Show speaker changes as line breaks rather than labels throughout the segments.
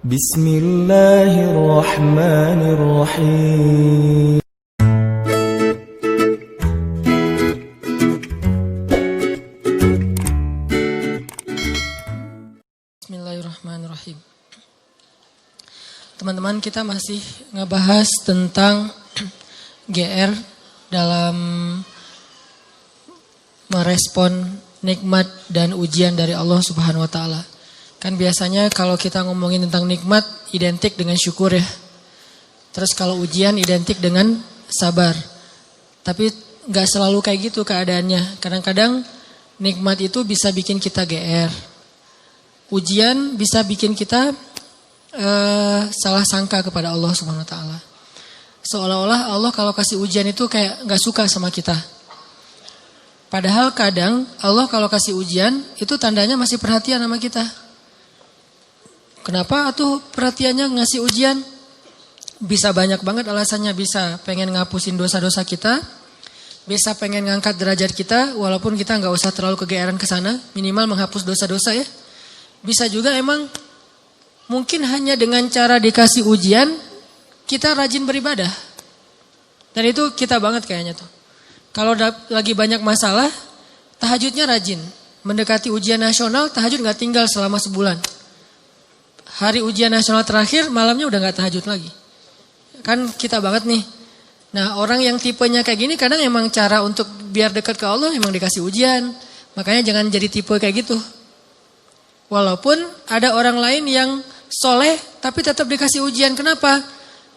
Bismillahirrahmanirrahim.
Bismillahirrahmanirrahim. Teman-teman, kita masih ngebahas tentang GR dalam merespon nikmat dan ujian dari Allah Subhanahu wa taala. Kan biasanya kalau kita ngomongin tentang nikmat identik dengan syukur ya. Terus kalau ujian identik dengan sabar. Tapi gak selalu kayak gitu keadaannya. Kadang-kadang nikmat itu bisa bikin kita GR. Ujian bisa bikin kita salah sangka kepada Allah Subhanahu wa taala. Seolah-olah Allah kalau kasih ujian itu kayak gak suka sama kita. Padahal kadang Allah kalau kasih ujian itu tandanya masih perhatian sama kita. Kenapa atuh perhatiannya ngasih ujian? Bisa banyak banget alasannya. Bisa pengen ngapusin dosa-dosa kita. Bisa pengen ngangkat derajat kita. Walaupun kita gak usah terlalu kegeeran ke sana. Minimal menghapus dosa-dosa ya. Bisa juga emang mungkin hanya dengan cara dikasih ujian kita rajin beribadah. Dan itu kita banget kayaknya tuh. Kalau lagi banyak masalah, tahajudnya rajin. Mendekati ujian nasional, tahajud gak tinggal selama sebulan. Hari ujian nasional terakhir, malamnya udah gak tahajud lagi. Kan kita banget nih. Nah, orang yang tipenya kayak gini kadang emang cara untuk biar dekat ke Allah emang dikasih ujian. Makanya jangan jadi tipe kayak gitu. Walaupun ada orang lain yang soleh tapi tetap dikasih ujian. Kenapa?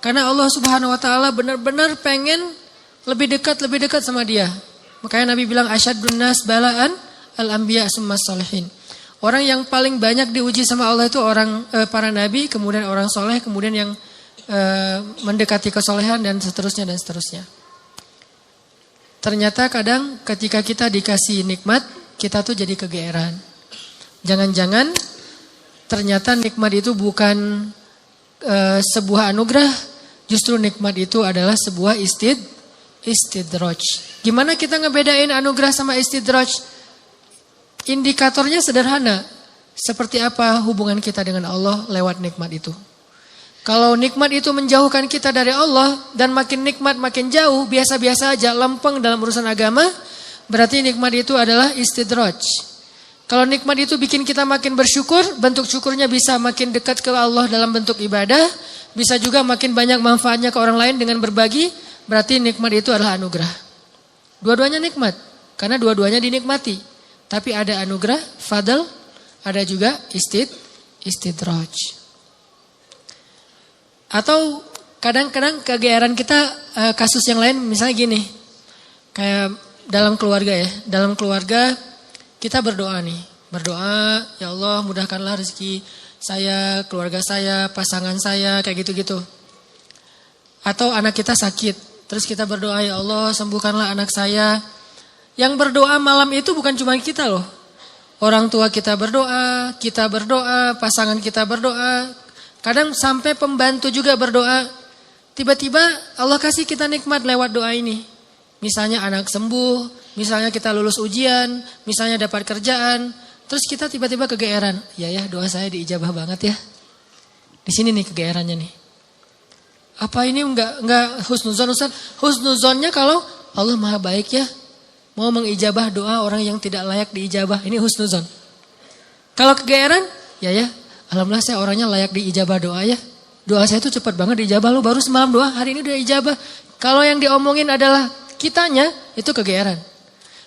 Karena Allah Subhanahu wa taala benar-benar pengen lebih dekat sama dia. Makanya Nabi bilang asyadun nas balaan al-anbiya summas salihin. Orang yang paling banyak diuji sama Allah itu para nabi, kemudian orang soleh, kemudian yang mendekati kesolehan dan seterusnya dan seterusnya. Ternyata kadang ketika kita dikasih nikmat, kita tuh jadi kegeeran. Jangan-jangan ternyata nikmat itu bukan sebuah anugerah, justru nikmat itu adalah sebuah istidraj. Gimana kita ngebedain anugerah sama istidraj? Indikatornya sederhana. Seperti apa hubungan kita dengan Allah lewat nikmat itu. Kalau nikmat itu menjauhkan kita dari Allah dan makin nikmat makin jauh, biasa-biasa aja, lempeng dalam urusan agama, berarti nikmat itu adalah istidraj. Kalau nikmat itu bikin kita makin bersyukur, bentuk syukurnya bisa makin dekat ke Allah dalam bentuk ibadah, bisa juga makin banyak manfaatnya ke orang lain dengan berbagi, berarti nikmat itu adalah anugerah. Dua-duanya nikmat, karena dua-duanya dinikmati. Tapi ada anugerah, fadl, ada juga istidraj. Atau kadang-kadang kegeeran kita kasus yang lain misalnya gini. Kayak dalam keluarga ya. Dalam keluarga kita berdoa nih. Berdoa, ya Allah mudahkanlah rezeki saya, keluarga saya, pasangan saya, kayak gitu-gitu. Atau anak kita sakit. Terus kita berdoa, ya Allah sembuhkanlah anak saya. Yang berdoa malam itu bukan cuma kita loh. Orang tua kita berdoa, pasangan kita berdoa. Kadang sampai pembantu juga berdoa. Tiba-tiba Allah kasih kita nikmat lewat doa ini. Misalnya anak sembuh, misalnya kita lulus ujian, misalnya dapat kerjaan. Terus kita tiba-tiba kegeeran. Ya doa saya diijabah banget ya. Di sini nih kegeerannya nih. Apa ini enggak husnuzon Ustaz? Husnuzonnya kalau Allah maha baik ya. Mau mengijabah doa orang yang tidak layak diijabah. Ini husnuzon. Kalau kegeeran, ya alhamdulillah saya orangnya layak diijabah doa ya. Doa saya itu cepat banget diijabah. Lu baru semalam doa, hari ini udah ijabah. Kalau yang diomongin adalah kitanya, itu kegeeran.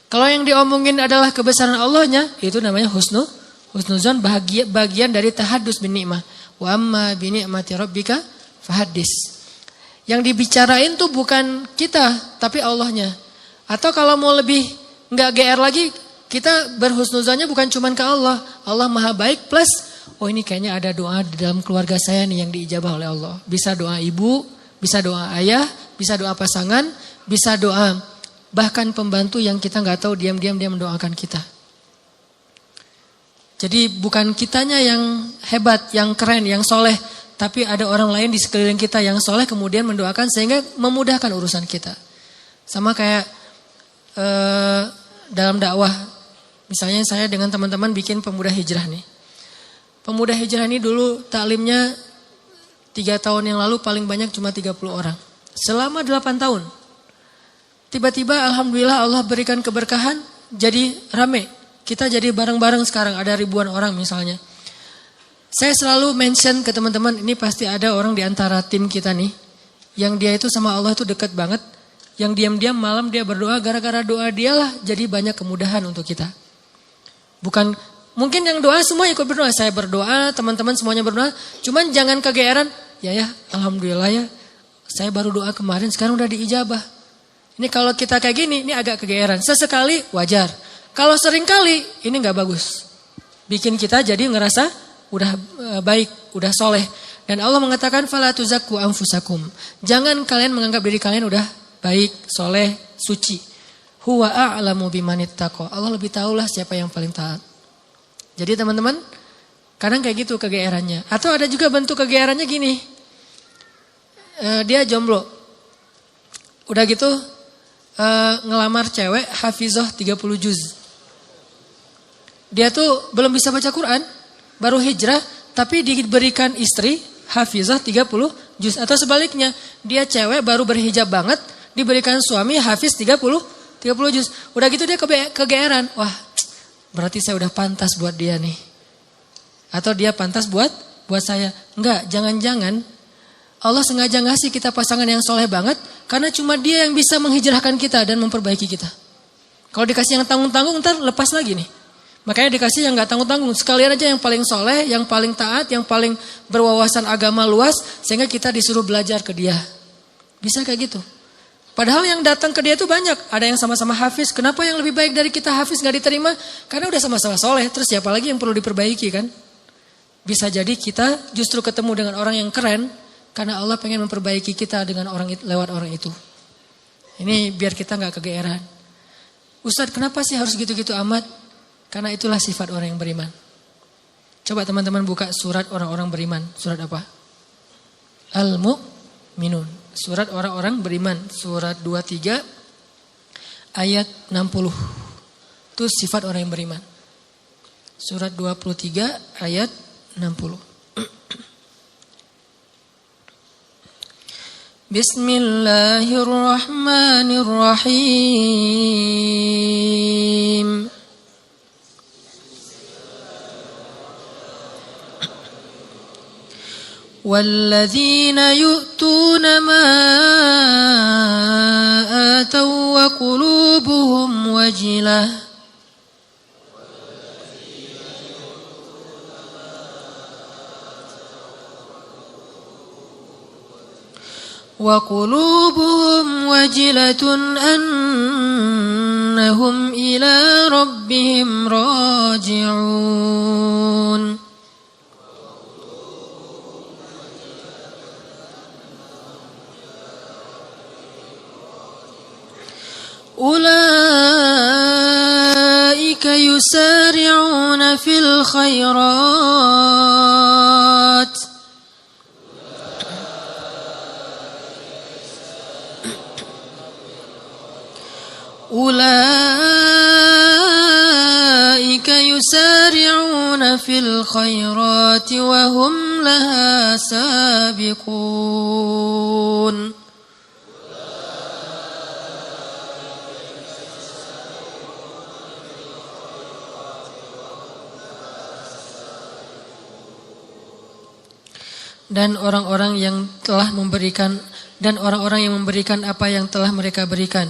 Kalau yang diomongin adalah kebesaran Allahnya, itu namanya husnuzon, bagian dari tahadus bin ni'mah. Wa amma bi ni'mati rabbika fahaddis. Yang dibicarain tuh bukan kita, tapi Allahnya. Atau kalau mau lebih nggak GR lagi, kita berhusnuzonnya bukan cuma ke Allah. Allah maha baik plus, oh ini kayaknya ada doa di dalam keluarga saya nih yang diijabah oleh Allah. Bisa doa ibu, bisa doa ayah, bisa doa pasangan, bisa doa bahkan pembantu yang kita nggak tahu diam-diam dia mendoakan kita. Jadi bukan kitanya yang hebat, yang keren, yang soleh. Tapi ada orang lain di sekeliling kita yang soleh kemudian mendoakan sehingga memudahkan urusan kita. Sama kayak dalam dakwah. Misalnya saya dengan teman-teman bikin pemuda hijrah nih. Pemuda hijrah ini dulu taklimnya 3 tahun yang lalu paling banyak cuma 30 orang. Selama 8 tahun. Tiba-tiba alhamdulillah Allah berikan keberkahan, jadi rame. Kita jadi bareng-bareng sekarang, ada ribuan orang misalnya. Saya selalu mention ke teman-teman, ini pasti ada orang di antara tim kita nih, yang dia itu sama Allah itu dekat banget, yang diam-diam malam dia berdoa, gara-gara doa dialah jadi banyak kemudahan untuk kita. Bukan, mungkin yang doa semua ikut berdoa, saya berdoa, teman-teman semuanya berdoa, cuman jangan kegeeran, ya alhamdulillah ya, saya baru doa kemarin, sekarang udah diijabah. Ini kalau kita kayak gini, ini agak kegeeran, sesekali wajar. Kalau sering kali, ini gak bagus. Bikin kita jadi ngerasa udah baik, udah soleh. Dan Allah mengatakan, fala tuzakku anfusakum. Jangan kalian menganggap diri kalian udah baik, soleh, suci. Huwa a'lamu bimanittaqo. Allah lebih tahulah siapa yang paling taat. Jadi teman-teman, kadang kayak gitu kegeerannya. Atau ada juga bentuk kegeerannya gini. Dia jomblo. Udah gitu, ngelamar cewek, hafizah 30 juz. Dia tuh belum bisa baca Quran, baru hijrah, tapi diberikan istri, hafizah 30 juz. Atau sebaliknya, dia cewek baru berhijab banget, diberikan suami, hafiz 30 juz. Udah gitu dia kegeeran, wah berarti saya udah pantas buat dia nih. Atau dia pantas buat saya. Enggak, jangan-jangan Allah sengaja ngasih kita pasangan yang soleh banget, karena cuma dia yang bisa menghijrahkan kita dan memperbaiki kita. Kalau dikasih yang tanggung-tanggung, ntar lepas lagi nih. Makanya dikasih yang gak tanggung-tanggung. Sekalian aja yang paling soleh, yang paling taat, yang paling berwawasan agama luas. Sehingga kita disuruh belajar ke dia. Bisa kayak gitu. Padahal yang datang ke dia itu banyak. Ada yang sama-sama hafiz. Kenapa yang lebih baik dari kita hafiz gak diterima? Karena udah sama-sama soleh. Terus siapa lagi yang perlu diperbaiki kan? Bisa jadi kita justru ketemu dengan orang yang keren. Karena Allah pengen memperbaiki kita dengan lewat orang itu. Ini biar kita gak kegeeran. Ustadz, kenapa sih harus gitu-gitu amat? Karena itulah sifat orang yang beriman. Coba teman-teman buka surat orang-orang beriman. Surat apa? Al-Mu'minun. Surat orang-orang beriman. Surat 23 ayat 60. Itu sifat orang yang beriman. Surat 23 ayat 60. Bismillahirrahmanirrahim. والذين يؤتون ما آتوا وقلوبهم وجلة أنهم إلى ربهم راجعون. أولئك يسارعون في الخيرات وهم لها سابقون. Dan orang-orang yang telah memberikan apa yang telah mereka berikan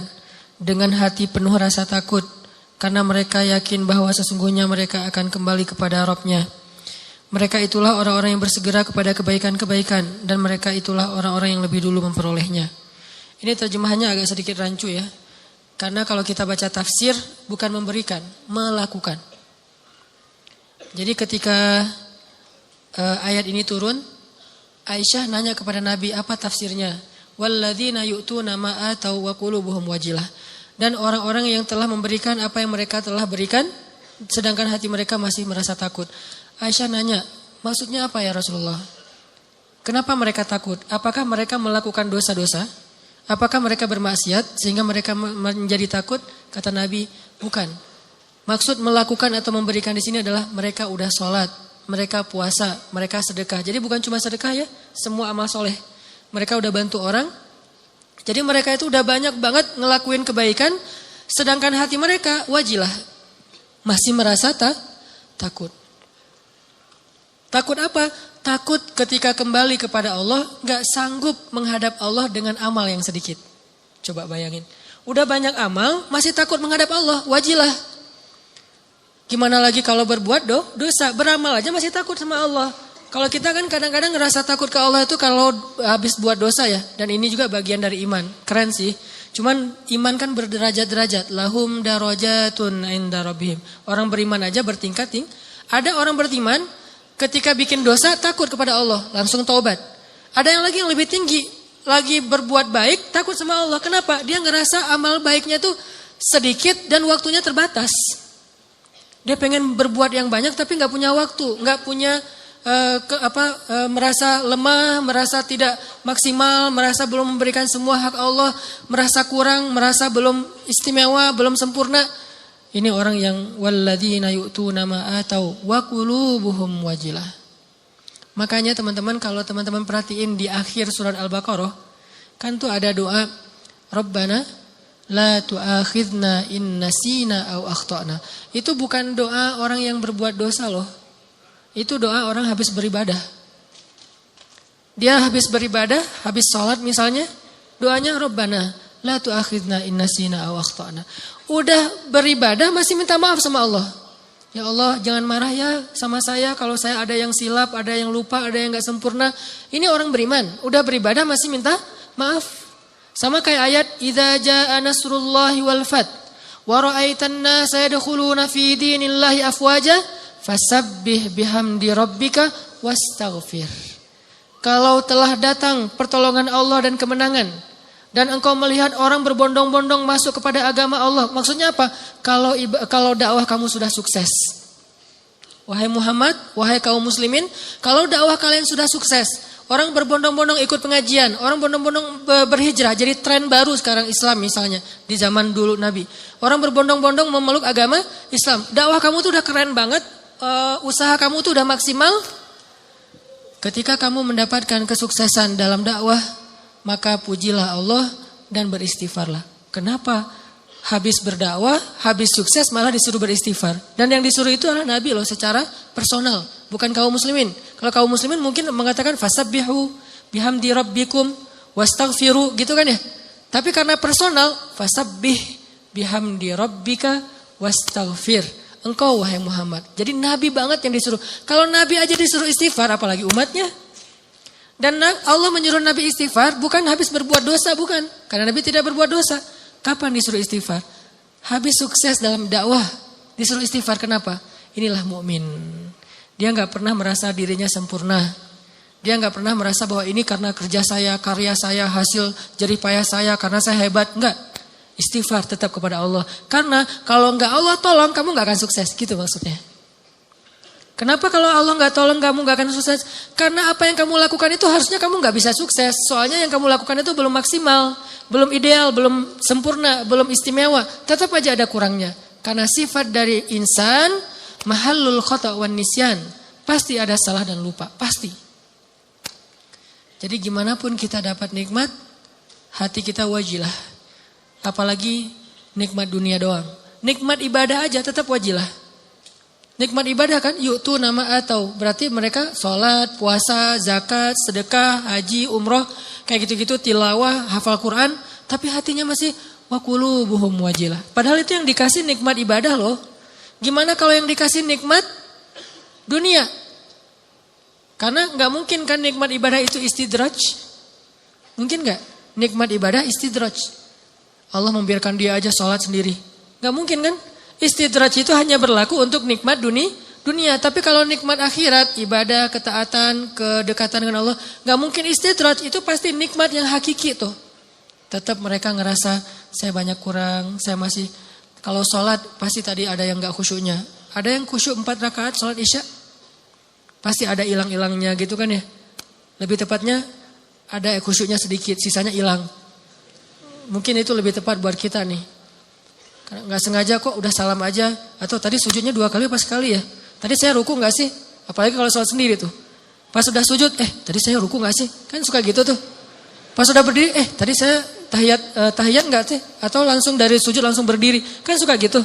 dengan hati penuh rasa takut, karena mereka yakin bahwa sesungguhnya mereka akan kembali kepada Rabb-Nya. Mereka itulah orang-orang yang bersegera kepada kebaikan-kebaikan, dan mereka itulah orang-orang yang lebih dulu memperolehnya. Ini terjemahannya agak sedikit rancu ya, karena kalau kita baca tafsir bukan memberikan, melakukan. Jadi ketika ayat ini turun, Aisyah nanya kepada Nabi, apa tafsirnya? Walladzina yu'tuna ma atau wa qulubuhum wajilah. Dan orang-orang yang telah memberikan apa yang mereka telah berikan, sedangkan hati mereka masih merasa takut. Aisyah nanya, maksudnya apa ya Rasulullah? Kenapa mereka takut? Apakah mereka melakukan dosa-dosa? Apakah mereka bermaksiat sehingga mereka menjadi takut? Kata Nabi, bukan. Maksud melakukan atau memberikan di sini adalah mereka udah sholat, mereka puasa, mereka sedekah. Jadi bukan cuma sedekah ya, semua amal soleh. Mereka udah bantu orang. Jadi mereka itu udah banyak banget ngelakuin kebaikan. Sedangkan hati mereka wajilah. Masih merasa takut. Takut apa? Takut ketika kembali kepada Allah gak sanggup menghadap Allah dengan amal yang sedikit. Coba bayangin. Udah banyak amal masih takut menghadap Allah. Wajilah. Gimana lagi kalau berbuat dosa. Beramal aja masih takut sama Allah. Kalau kita kan kadang-kadang ngerasa takut ke Allah itu kalau habis buat dosa ya. Dan ini juga bagian dari iman. Keren sih. Cuman iman kan berderajat-derajat. Lahum darajatun inda rabbihim. Orang beriman aja bertingkat. Ada orang beriman ketika bikin dosa takut kepada Allah. Langsung taubat. Ada yang lagi yang lebih tinggi. Lagi berbuat baik takut sama Allah. Kenapa? Dia ngerasa amal baiknya tuh sedikit dan waktunya terbatas. Dia pengen berbuat yang banyak tapi gak punya waktu. Gak punya merasa lemah, merasa tidak maksimal, merasa belum memberikan semua hak Allah, merasa kurang, merasa belum istimewa, belum sempurna. Ini orang yang walladzina yu'tuna ma atau wa qulubuhum wajilah. Makanya teman-teman kalau teman-teman perhatiin di akhir surat Al-Baqarah kan tuh ada doa Rabbana la tu'akhidna in nasina aw akhtana. Itu bukan doa orang yang berbuat dosa loh. Itu doa orang habis beribadah. Dia habis beribadah, habis sholat misalnya, doanya Rabbana la tu'akhidna in nasina aw akhtana. Udah beribadah masih minta maaf sama Allah. Ya Allah jangan marah ya sama saya kalau saya ada yang silap, ada yang lupa, ada yang gak sempurna. Ini orang beriman, udah beribadah masih minta maaf. Sama kayak ayat idza jaa nasrullahi wal fath wa ra'aitan nasa yadkhuluna fi dinillahi afwaja fasabbih bihamdi rabbika wastaghfir. Kalau telah datang pertolongan Allah dan kemenangan dan engkau melihat orang berbondong-bondong masuk kepada agama Allah, maksudnya apa? Kalau dakwah kamu sudah sukses. Wahai Muhammad, wahai kaum muslimin, kalau dakwah kalian sudah sukses, orang berbondong-bondong ikut pengajian, orang berbondong-bondong berhijrah, jadi tren baru sekarang Islam misalnya di zaman dulu Nabi. Orang berbondong-bondong memeluk agama Islam. Dakwah kamu tuh udah keren banget, usaha kamu tuh udah maksimal. Ketika kamu mendapatkan kesuksesan dalam dakwah, maka pujilah Allah dan beristighfarlah. Kenapa? Habis berdakwah, habis sukses malah disuruh beristighfar. Dan yang disuruh itu adalah Nabi loh secara personal, bukan kaum muslimin. Kalau kaum muslimin mungkin mengatakan fasabbihu bihamdi rabbikum wastaghfiru gitu kan ya. Tapi karena personal, fasabbih bihamdi rabbika wastaghfir. Engkau wahai Muhammad. Jadi Nabi banget yang disuruh. Kalau Nabi aja disuruh istighfar apalagi umatnya. Dan Allah menyuruh Nabi istighfar bukan habis berbuat dosa, bukan. Karena Nabi tidak berbuat dosa. Kapan disuruh istighfar? Habis sukses dalam dakwah disuruh istighfar. Kenapa? Inilah mukmin. Dia gak pernah merasa dirinya sempurna. Dia gak pernah merasa bahwa ini karena kerja saya, karya saya, hasil jerih payah saya, karena saya hebat. Enggak. Istighfar tetap kepada Allah. Karena kalau gak Allah tolong kamu gak akan sukses. Gitu maksudnya. Kenapa kalau Allah gak tolong kamu gak akan sukses? Karena apa yang kamu lakukan itu harusnya kamu gak bisa sukses. Soalnya yang kamu lakukan itu belum maksimal, belum ideal, belum sempurna, belum istimewa. Tetap aja ada kurangnya. Karena sifat dari insan, mahallul khata' wan nisyan. Pasti ada salah dan lupa, pasti. Jadi gimana pun kita dapat nikmat, hati kita wajilah. Apalagi nikmat dunia doang. Nikmat ibadah aja tetap wajilah. Nikmat ibadah kan, yu'tu nama atau. Berarti mereka sholat, puasa, zakat, sedekah, haji, umroh. Kayak gitu-gitu, tilawah, hafal Quran. Tapi hatinya masih wa qulubuhum wajilah. Padahal itu yang dikasih nikmat ibadah loh. Gimana kalau yang dikasih nikmat dunia? Karena gak mungkin kan nikmat ibadah itu istidraj. Mungkin gak? Nikmat ibadah istidraj. Allah membiarkan dia aja sholat sendiri. Gak mungkin kan? Istidraj itu hanya berlaku untuk nikmat dunia. Tapi kalau nikmat akhirat, ibadah, ketaatan, kedekatan dengan Allah, gak mungkin istidraj. Itu pasti nikmat yang hakiki tuh. Tetap mereka ngerasa saya banyak kurang, saya masih. Kalau sholat pasti tadi ada yang gak khusyuknya. Ada yang khusyuk 4 rakaat sholat isya. Pasti ada hilang-hilangnya gitu kan ya. Lebih tepatnya ada khusyuknya sedikit, sisanya hilang. Mungkin itu lebih tepat buat kita nih. Nggak sengaja kok udah salam aja. Atau tadi sujudnya 2 kali apa sekali ya. Tadi saya ruku nggak sih? Apalagi kalau sholat sendiri tuh. Pas sudah sujud, tadi saya ruku gak sih? Kan suka gitu tuh. Pas sudah berdiri, tadi saya tahiyat gak sih? Atau langsung dari sujud langsung berdiri. Kan suka gitu.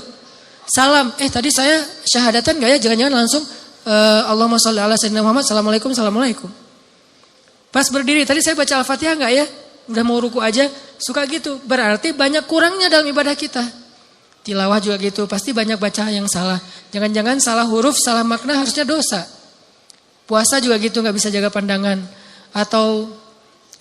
Salam, tadi saya syahadatan gak ya? Jangan-jangan langsung Allahumma sholli ala sayyidina Muhammad, assalamualaikum. Pas berdiri, tadi saya baca Al-Fatihah gak ya? Udah mau ruku aja, suka gitu. Berarti banyak kurangnya dalam ibadah kita. Tilawah juga gitu, pasti banyak baca yang salah. Jangan-jangan salah huruf, salah makna harusnya dosa. Puasa juga gitu, gak bisa jaga pandangan. Atau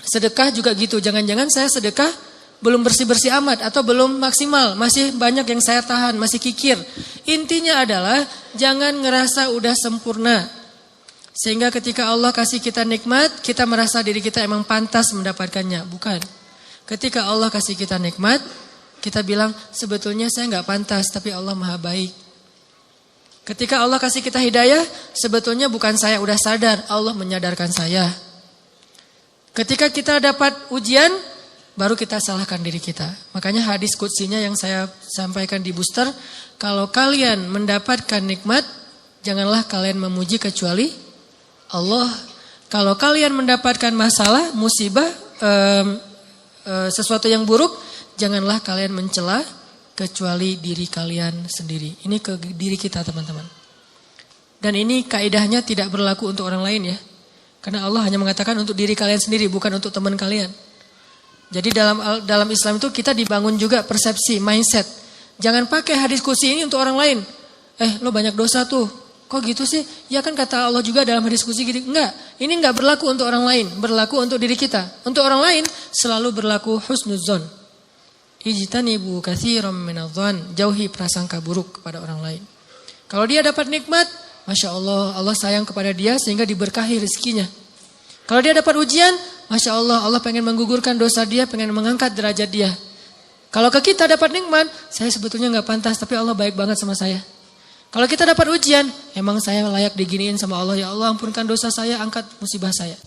sedekah juga gitu, jangan-jangan saya sedekah belum bersih-bersih amat atau belum maksimal, masih banyak yang saya tahan, masih kikir. Intinya adalah jangan ngerasa udah sempurna. Sehingga ketika Allah kasih kita nikmat, kita merasa diri kita emang pantas mendapatkannya. Bukan. Ketika Allah kasih kita nikmat, kita bilang sebetulnya saya gak pantas, tapi Allah maha baik. Ketika Allah kasih kita hidayah, sebetulnya bukan saya udah sadar, Allah menyadarkan saya. Ketika kita dapat ujian, baru kita salahkan diri kita. Makanya hadis qudsinya yang saya sampaikan di booster, kalau kalian mendapatkan nikmat, janganlah kalian memuji kecuali Allah. Kalau kalian mendapatkan masalah, musibah, sesuatu yang buruk, janganlah kalian mencela kecuali diri kalian sendiri. Ini ke diri kita, teman-teman. Dan ini kaidahnya tidak berlaku untuk orang lain ya. Karena Allah hanya mengatakan untuk diri kalian sendiri, bukan untuk teman kalian. Jadi dalam Islam itu kita dibangun juga persepsi, mindset. Jangan pakai hadis qudsi ini untuk orang lain. Lo banyak dosa tuh. Kok gitu sih? Ya kan kata Allah juga dalam hadis qudsi gitu. Enggak, ini enggak berlaku untuk orang lain. Berlaku untuk diri kita. Untuk orang lain selalu berlaku husnuzon. Ijtanibu katsiran minadh-dhon. Jauhi prasangka buruk kepada orang lain. Kalau dia dapat nikmat, Masya Allah, Allah sayang kepada dia sehingga diberkahi rezekinya. Kalau dia dapat ujian, Masya Allah, Allah pengen menggugurkan dosa dia, pengen mengangkat derajat dia. Kalau ke kita dapat nikmat, saya sebetulnya gak pantas, tapi Allah baik banget sama saya. Kalau kita dapat ujian, emang saya layak diginiin sama Allah. Ya Allah, ampunkan dosa saya, angkat musibah saya.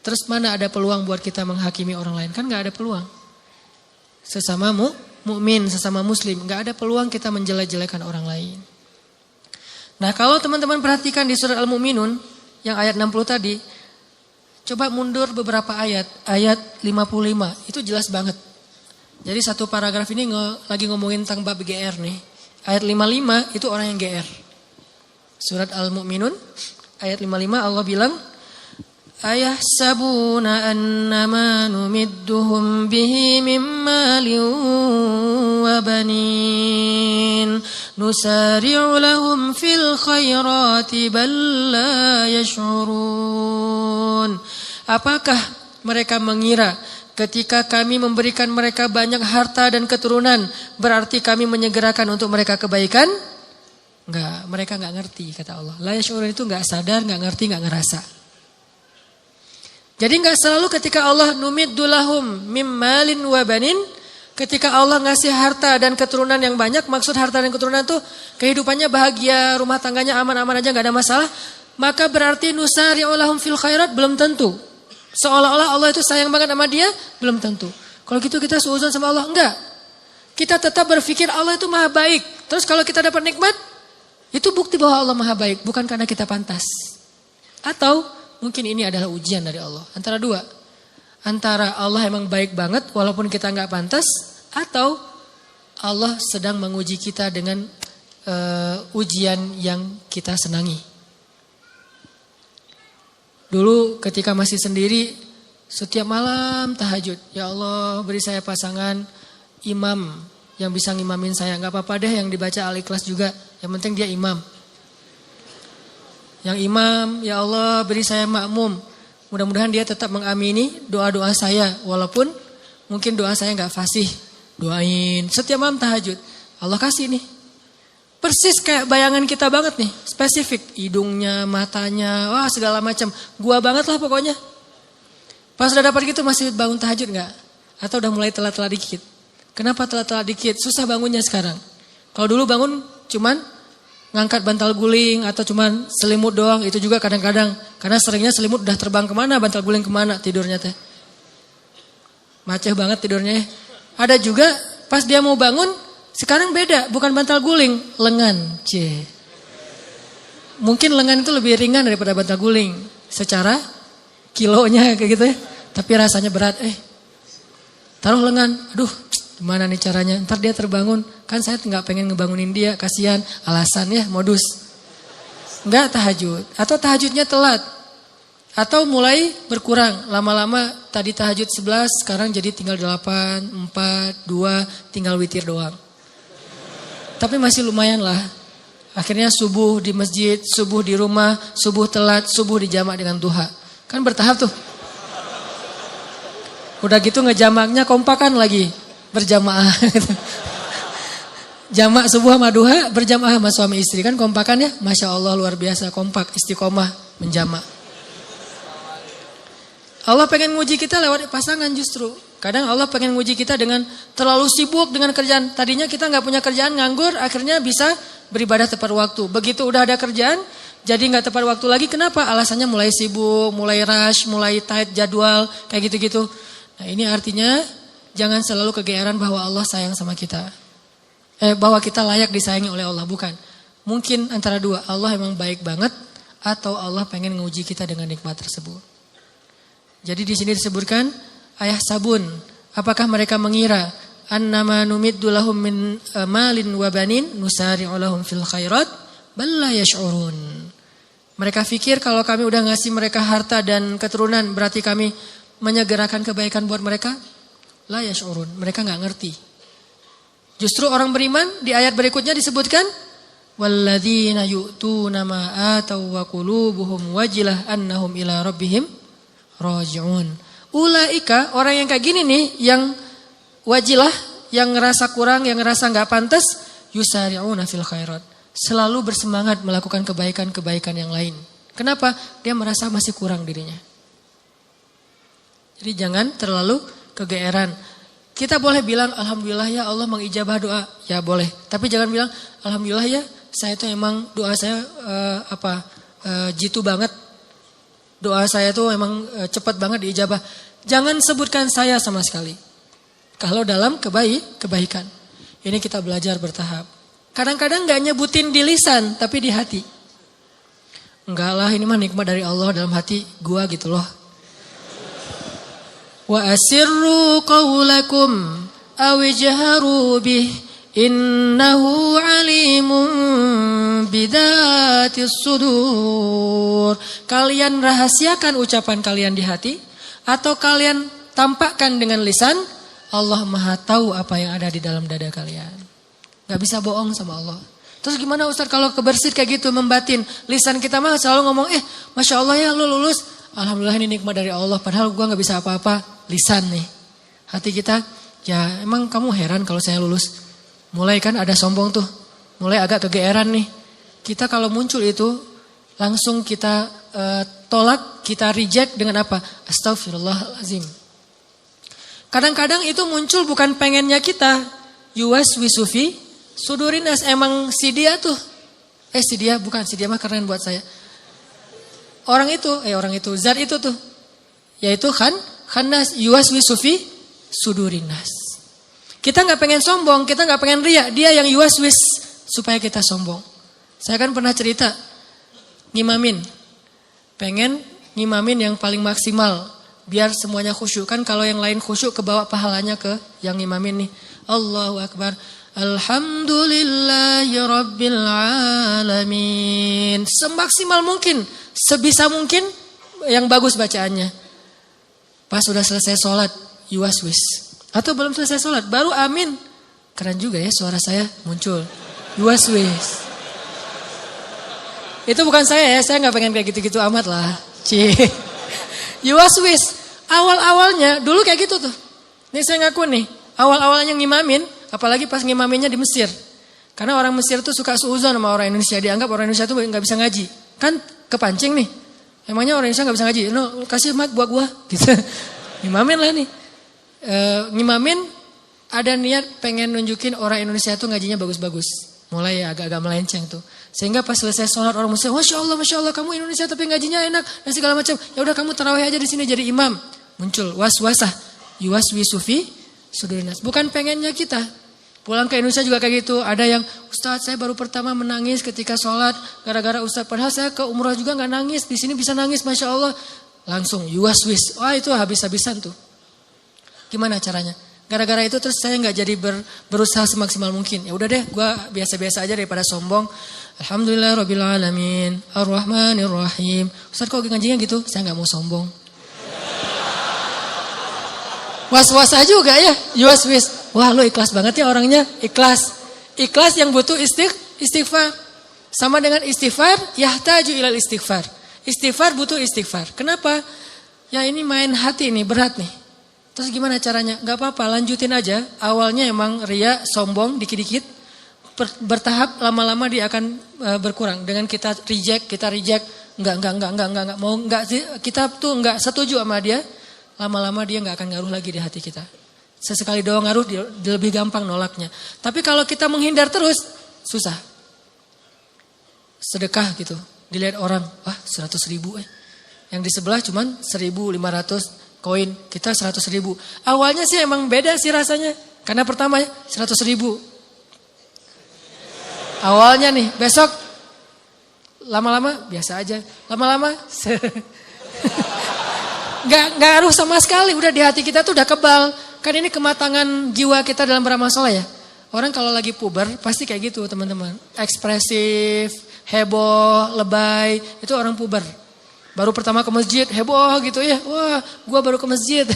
Terus mana ada peluang buat kita menghakimi orang lain? Kan gak ada peluang. Sesama mukmin, sesama muslim, gak ada peluang kita menjelek-jelekan orang lain. Nah, kalau teman-teman perhatikan di surat Al-Mu'minun yang ayat 60 tadi, coba mundur beberapa ayat, ayat 55, itu jelas banget. Jadi satu paragraf ini lagi ngomongin tentang bab GR nih. Ayat 55 itu orang yang GR. Surat Al-Mu'minun ayat 55 Allah bilang, ayahsabuna annama numidduhum bihi min malin wa banin nusari'u lahum fil khairati bal la yash'urun. Apakah mereka mengira ketika kami memberikan mereka banyak harta dan keturunan berarti kami menyegerakan untuk mereka kebaikan? Enggak, mereka enggak ngerti kata Allah. La yash'urun itu enggak sadar, enggak ngerti, enggak ngerasa. Jadi enggak selalu ketika Allah numiddu lahum mim malin wa banin, ketika Allah ngasih harta dan keturunan yang banyak, maksud harta dan keturunan itu kehidupannya bahagia, rumah tangganya aman-aman aja enggak ada masalah, maka berarti nusari'u lahum fil khairat, belum tentu. Seolah-olah Allah itu sayang banget sama dia, belum tentu. Kalau gitu kita suudzon sama Allah, enggak. Kita tetap berpikir Allah itu maha baik. Terus kalau kita dapat nikmat, itu bukti bahwa Allah maha baik, bukan karena kita pantas. Atau mungkin ini adalah ujian dari Allah. Antara dua. Antara Allah emang baik banget walaupun kita enggak pantas, atau Allah sedang menguji kita dengan ujian yang kita senangi. Dulu ketika masih sendiri, setiap malam tahajud. Ya Allah, beri saya pasangan imam yang bisa ngimamin saya. Enggak apa-apa deh yang dibaca Al-Ikhlas juga. Yang penting dia imam. Yang imam, ya Allah beri saya makmum. Mudah-mudahan dia tetap mengamini doa-doa saya. Walaupun mungkin doa saya enggak fasih. Doain setiap malam tahajud. Allah kasih nih. Persis kayak bayangan kita banget nih. Spesifik. Hidungnya, matanya, wah segala macam. Gua banget lah pokoknya. Pas udah dapat gitu masih bangun tahajud enggak? Atau udah mulai telat-telat dikit? Kenapa telat-telat dikit? Susah bangunnya sekarang. Kalau dulu bangun cuman ngangkat bantal guling atau cuman selimut doang, itu juga kadang-kadang. Karena seringnya selimut udah terbang kemana, bantal guling kemana tidurnya teh. Maceh banget tidurnya. Ada juga pas dia mau bangun, sekarang beda, bukan bantal guling, lengan. Mungkin lengan itu lebih ringan daripada bantal guling. Secara kilonya kayak gitu ya. Tapi rasanya berat. Taruh lengan. Aduh, gimana nih caranya? Ntar dia terbangun. Kan saya nggak pengen ngebangunin dia. Kasihan. Alasan ya, modus. Nggak tahajud. Atau tahajudnya telat. Atau mulai berkurang. Lama-lama tadi tahajud 11, sekarang jadi tinggal 8, 4, 2, tinggal witir doang. Tapi masih lumayan lah. Akhirnya subuh di masjid, subuh di rumah, subuh telat, subuh dijamak dengan duha. Kan bertahap tuh. Udah gitu ngejamaknya kompakan lagi. Berjamaah. Jamak subuh sama duha berjamaah sama suami istri. Kan kompakan ya. Masya Allah luar biasa kompak, istiqomah menjamak. Allah pengen nguji kita lewat pasangan justru. Kadang Allah pengen nguji kita dengan terlalu sibuk dengan kerjaan. Tadinya kita nggak punya kerjaan, nganggur, akhirnya bisa beribadah tepat waktu. Begitu udah ada kerjaan, jadi nggak tepat waktu lagi. Kenapa? Alasannya mulai sibuk, mulai rush, mulai tight jadwal, kayak gitu-gitu. Nah ini artinya jangan selalu kegeeran bahwa Allah sayang sama kita. Bahwa kita layak disayangi oleh Allah, bukan. Mungkin antara dua, Allah emang baik banget atau Allah pengen nguji kita dengan nikmat tersebut. Jadi di sini disebutkan ayah sabun, apakah mereka mengira annama numiddu lahum min malin wa banin nusari'u lahum fil khairat bal la yash'urun. Mereka pikir kalau kami udah ngasih mereka harta dan keturunan berarti kami menyegerakan kebaikan buat mereka? La yash'urun, mereka enggak ngerti. Justru orang beriman di ayat berikutnya disebutkan walladzina yu'tuna ma atau wa qulubuhum wajilah annahum ila rabbihim raji'un. Ulaika, orang yang kayak gini nih, yang wajilah, yang ngerasa kurang, yang ngerasa gak pantas, yusari'una fil khairat. Selalu bersemangat melakukan kebaikan-kebaikan yang lain. Kenapa? Dia merasa masih kurang dirinya. Jadi jangan terlalu kegeeran. Kita boleh bilang, alhamdulillah ya Allah mengijabah doa. Ya boleh. Tapi jangan bilang, alhamdulillah ya saya itu emang doa saya jitu banget. Doa saya tuh emang cepat banget diijabah. Jangan sebutkan saya sama sekali. Kalau dalam kebaikan. Ini kita belajar bertahap. Kadang-kadang gak nyebutin di lisan, tapi di hati. Enggak lah, ini mah nikmat dari Allah dalam hati gua gitu loh. Wa asirru qawlakum awijharu bih innahu alimun bidatis sudur. Kalian rahasiakan ucapan kalian di hati atau kalian tampakkan dengan lisan, Allah Maha tahu apa yang ada di dalam dada kalian. Gak bisa bohong sama Allah. Terus gimana Ustaz kalau kebersit kayak gitu membatin? Lisan kita mah selalu ngomong, Masya Allah ya lu lulus. Alhamdulillah ini nikmat dari Allah. Padahal gua gak bisa apa-apa. Lisan nih. Hati kita, ya emang kamu heran kalau saya lulus. Mulai kan ada sombong tuh. Mulai agak kegeeran nih. Kita kalau muncul itu langsung kita tolak, kita reject dengan apa? Astagfirullahalazim. Kadang-kadang itu muncul bukan pengennya kita. Yuwaswisufi sudurinas, emang si dia tuh. Si dia bukan, si dia mah keren buat saya. Orang itu, zat itu tuh. Yaitu khannas yuwaswisufi sudurinas. Kita gak pengen sombong, kita gak pengen riak. Dia yang yuwaswis supaya kita sombong. Saya kan pernah cerita, ngimamin. Pengen ngimamin yang paling maksimal. Biar semuanya khusyuk. Kan kalau yang lain khusyuk kebawa pahalanya ke yang ngimamin nih. Allahu Akbar. Alhamdulillahi Rabbil Alamin. Semaksimal mungkin. Sebisa mungkin yang bagus bacaannya. Pas sudah selesai sholat, yuwaswis. Atau belum selesai sholat, baru amin. Keren juga ya suara saya muncul. Yuwaswis. Itu bukan saya gak pengen kayak gitu-gitu amat lah. Yuwaswis. Awal-awalnya, dulu kayak gitu tuh. Nih saya ngaku nih, awal-awalnya ngimamin, apalagi pas ngimaminnya di Mesir. Karena orang Mesir tuh suka suuzon sama orang Indonesia. Dianggap orang Indonesia tuh gak bisa ngaji. Kan kepancing nih. Emangnya orang Indonesia gak bisa ngaji? No, kasih mic buat gua. Gitu. Ngimamin lah nih. Ngimamin ada niat pengen nunjukin orang Indonesia tuh ngajinya bagus-bagus. Mulai agak-agak melenceng tuh. Sehingga pas selesai sholat orang Muslim, Masya Allah kamu Indonesia tapi ngajinya enak dan segala macam. Ya udah kamu tarawih aja di sini jadi imam. Muncul waswasah, yuwaswisufi sudurinas. Bukan pengennya kita. Pulang ke Indonesia juga kayak gitu. Ada yang, Ustadz saya baru pertama menangis ketika sholat gara-gara Ustadz. Padahal saya ke umroh juga gak nangis. Di sini bisa nangis, Masya Allah. Langsung yuas-wis. Wah itu habis-habisan tuh. Gimana caranya? Gara-gara itu terus saya gak jadi berusaha semaksimal mungkin. Ya udah deh, gue biasa-biasa aja daripada sombong. Alhamdulillah Rabbil Alamin. Ar-Rahmanir-Rahim. Ustadz kok ngajinya gitu? Saya gak mau sombong. Was-was aja juga ya, yuas-wis. Wah lo ikhlas banget ya orangnya, ikhlas. Ikhlas yang butuh istighfar. Sama dengan istighfar, yahtaju ilal istighfar. Istighfar butuh istighfar. Kenapa? Ya ini main hati nih, berat nih. Terus gimana caranya? Gak apa-apa, lanjutin aja. Awalnya emang ria, sombong, dikit-dikit. Bertahap, lama-lama dia akan berkurang. Dengan kita reject. Enggak. Mau enggak, kita tuh enggak setuju sama dia. Lama-lama dia gak akan ngaruh lagi di hati kita. Sesekali doang ngaruh, dia lebih gampang nolaknya. Tapi kalau kita menghindar terus, susah. Sedekah gitu, dilihat orang, wah 100 ribu Yang di sebelah cuman 1.500 koin, kita 100 ribu. Awalnya sih emang beda sih rasanya. Karena pertama 100 ribu. Awalnya nih, besok lama-lama biasa aja. Lama-lama Gak ngaruh sama sekali, udah di hati kita tuh udah kebal. Kan ini kematangan jiwa kita dalam beramal soleh ya. Orang kalau lagi puber pasti kayak gitu teman-teman. Ekspresif, heboh, lebay, itu orang puber. Baru pertama ke masjid, heboh gitu ya. Wah gua baru ke masjid.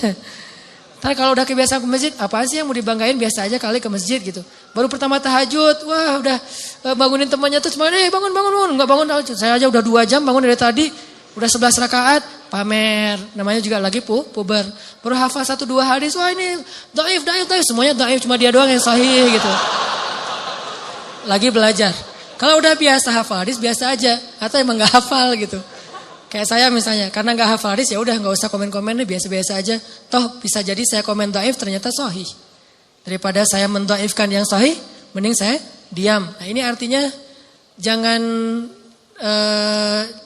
Tapi kalau udah kebiasaan ke masjid, apaan sih yang mau dibanggain, biasa aja kali ke masjid gitu. Baru pertama tahajud, wah udah bangunin temannya tuh cuma bangun. Nggak bangun, saya aja udah 2 jam bangun dari tadi. Udah 11 rakaat, pamer. Namanya juga lagi puber. Baru hafal 1-2 hadis. Wah ini dhaif. Semuanya dhaif, cuma dia doang yang sahih gitu. Lagi belajar. Kalau udah biasa hafal hadis, biasa aja. Atau emang gak hafal gitu. Kayak saya misalnya, karena gak hafal hadis ya udah gak usah komen-komennya, biasa-biasa aja. Toh bisa jadi saya komen dhaif ternyata sahih. Daripada saya mendhaifkan yang sahih, mending saya diam. Nah ini artinya jangan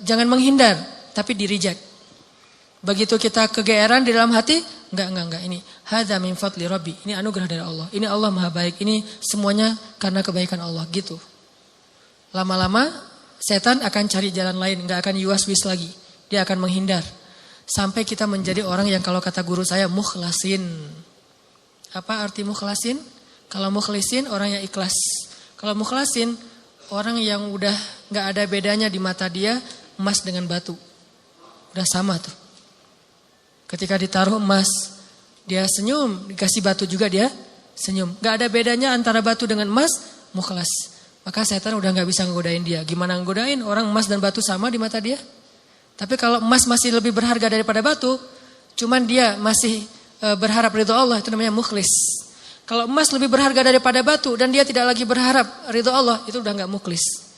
menghindar. Tapi di reject. Begitu kita kegeeran di dalam hati, enggak. Ini hadza min fadli rabbi. Ini anugerah dari Allah. Ini Allah Maha baik. Ini semuanya karena kebaikan Allah gitu. Lama-lama setan akan cari jalan lain, enggak akan yuwas-wis lagi. Dia akan menghindar. Sampai kita menjadi orang yang kalau kata guru saya mukhlasin. Apa arti mukhlasin? Kalau mukhlisin orang yang ikhlas. Kalau mukhlasin orang yang udah enggak ada bedanya di mata dia emas dengan batu. Udah sama tuh. Ketika ditaruh emas, dia senyum. Dikasih batu juga dia senyum. Gak ada bedanya antara batu dengan emas, mukhlas. Maka setan udah gak bisa ngegodain dia. Gimana ngegodain? Orang emas dan batu sama di mata dia. Tapi kalau emas masih lebih berharga daripada batu, cuman dia masih berharap ridho Allah, itu namanya mukhlis. Kalau emas lebih berharga daripada batu dan dia tidak lagi berharap ridho Allah, itu udah gak mukhlis.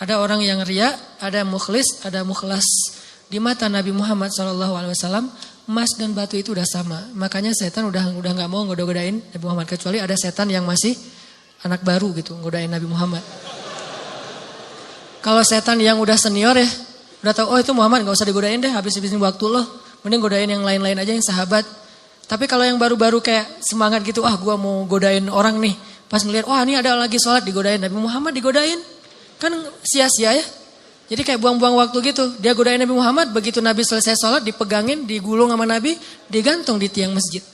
Ada orang yang riya, ada mukhlis, ada mukhlas. Di mata Nabi Muhammad SAW, emas dan batu itu udah sama. Makanya setan udah nggak mau ngoda-godain Nabi Muhammad. Kecuali ada setan yang masih anak baru gitu, ngodain Nabi Muhammad. Kalau setan yang udah senior ya, udah tahu, oh itu Muhammad nggak usah digodain deh, habis-habisin waktu loh. Mending godain yang lain-lain aja, yang sahabat. Tapi kalau yang baru-baru kayak semangat gitu, gua mau godain orang nih. Pas ngeliat, wah ini ada lagi sholat digodain, Nabi Muhammad digodain. Kan sia-sia ya. Jadi kayak buang-buang waktu gitu. Dia godain Nabi Muhammad, begitu Nabi selesai sholat, dipegangin, digulung sama Nabi, digantung di tiang masjid.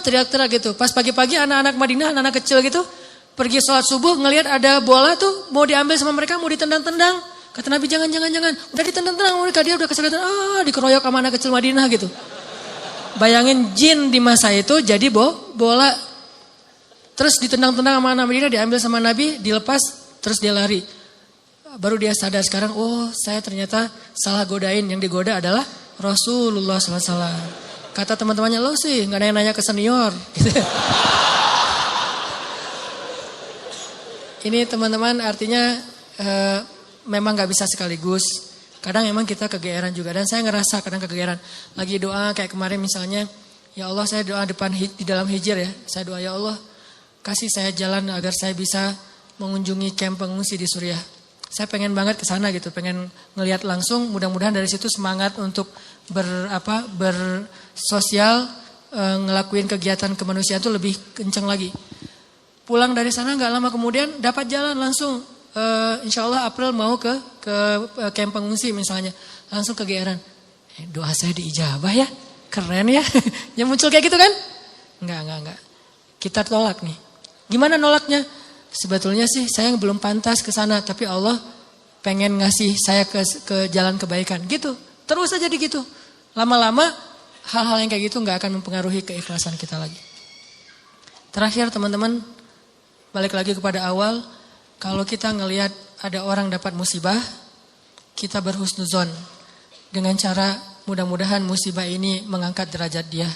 Teriak-teriak gitu. Pas pagi-pagi anak-anak Madinah, anak-anak kecil gitu, pergi sholat subuh, ngelihat ada bola tuh, mau diambil sama mereka, mau ditendang-tendang. Kata Nabi, jangan. Udah ditendang-tendang mereka, dia udah kesulitan, dikeroyok sama anak kecil Madinah gitu. Bayangin jin di masa itu jadi bola. Terus ditendang-tendang sama anak Madinah, diambil sama Nabi, dilepas, terus dia lari. Baru dia sadar sekarang, saya ternyata salah godain. Yang digoda adalah Rasulullah SAW. Kata teman-temannya, lo sih gak nanya-nanya ke senior. Gitu. Ini teman-teman artinya memang gak bisa sekaligus. Kadang memang kita kegeeran juga. Dan saya ngerasa kadang kegeeran. Lagi doa kayak kemarin misalnya, ya Allah saya doa di dalam hijir ya. Saya doa, ya Allah kasih saya jalan agar saya bisa mengunjungi kamp pengungsi di Suriah. Saya pengen banget ke sana gitu, pengen ngelihat langsung, mudah-mudahan dari situ semangat untuk bersosial ngelakuin kegiatan kemanusiaan itu lebih kencang lagi. Pulang dari sana nggak lama kemudian dapat jalan langsung. Insya Allah April mau ke kamp pengungsi misalnya, langsung kegeeran. Doa saya diijabah ya, keren ya. Yang muncul kayak gitu kan? Enggak. Kita tolak nih. Gimana nolaknya? Sebetulnya sih saya belum pantas ke sana, tapi Allah pengen ngasih saya ke jalan kebaikan. Gitu. Terus aja gitu. Lama-lama hal-hal yang kayak gitu nggak akan mempengaruhi keikhlasan kita lagi. Terakhir teman-teman, balik lagi kepada awal, kalau kita ngelihat ada orang dapat musibah, kita berhusnuzon dengan cara mudah-mudahan musibah ini mengangkat derajat dia.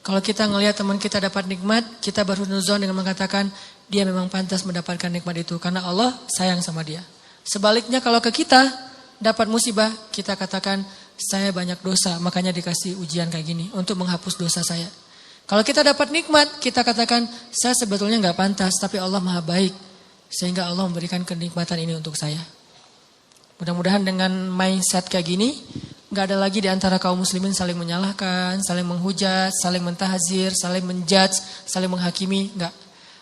Kalau kita ngelihat teman kita dapat nikmat, kita berhusnuzon dengan mengatakan dia memang pantas mendapatkan nikmat itu karena Allah sayang sama dia. Sebaliknya kalau ke kita dapat musibah, kita katakan saya banyak dosa, makanya dikasih ujian kayak gini untuk menghapus dosa saya. Kalau kita dapat nikmat, kita katakan saya sebetulnya nggak pantas, tapi Allah maha baik sehingga Allah memberikan kenikmatan ini untuk saya. Mudah-mudahan dengan mindset kayak gini, nggak ada lagi di antara kaum muslimin saling menyalahkan, saling menghujat, saling mentahzir, saling menjudge, saling menghakimi. Nggak.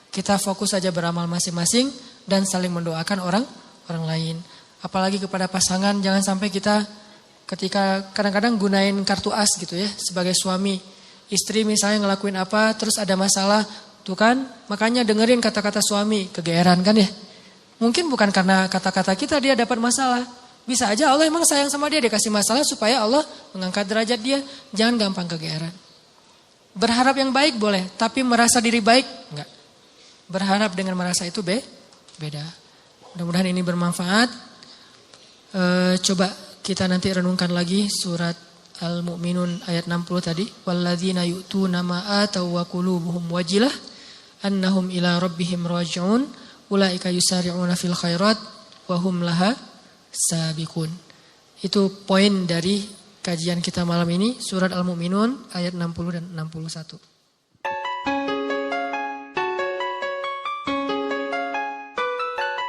Kita fokus saja beramal masing-masing dan saling mendoakan orang lain. Apalagi kepada pasangan, jangan sampai kita ketika kadang-kadang gunain kartu as gitu ya sebagai suami. Istri misalnya ngelakuin apa terus ada masalah, tuh kan makanya dengerin kata-kata suami, kegeeran kan ya. Mungkin bukan karena kata-kata kita dia dapat masalah. Bisa aja Allah emang sayang sama dia kasih masalah supaya Allah mengangkat derajat dia. Jangan gampang kegeeran. Berharap yang baik boleh, tapi merasa diri baik enggak. Berharap dengan merasa itu beda. Mudah-mudahan ini bermanfaat. Coba kita nanti renungkan lagi surat Al-Mu'minun ayat 60 tadi. Walladzina yu'tuna ma ataw wa qulubuhum wajilah annahum ila rabbihim raji'un ulaika yusari'una fil khairat wa hum laha sabiqun. Itu poin dari kajian kita malam ini, surat Al-Mu'minun ayat 60 dan 61.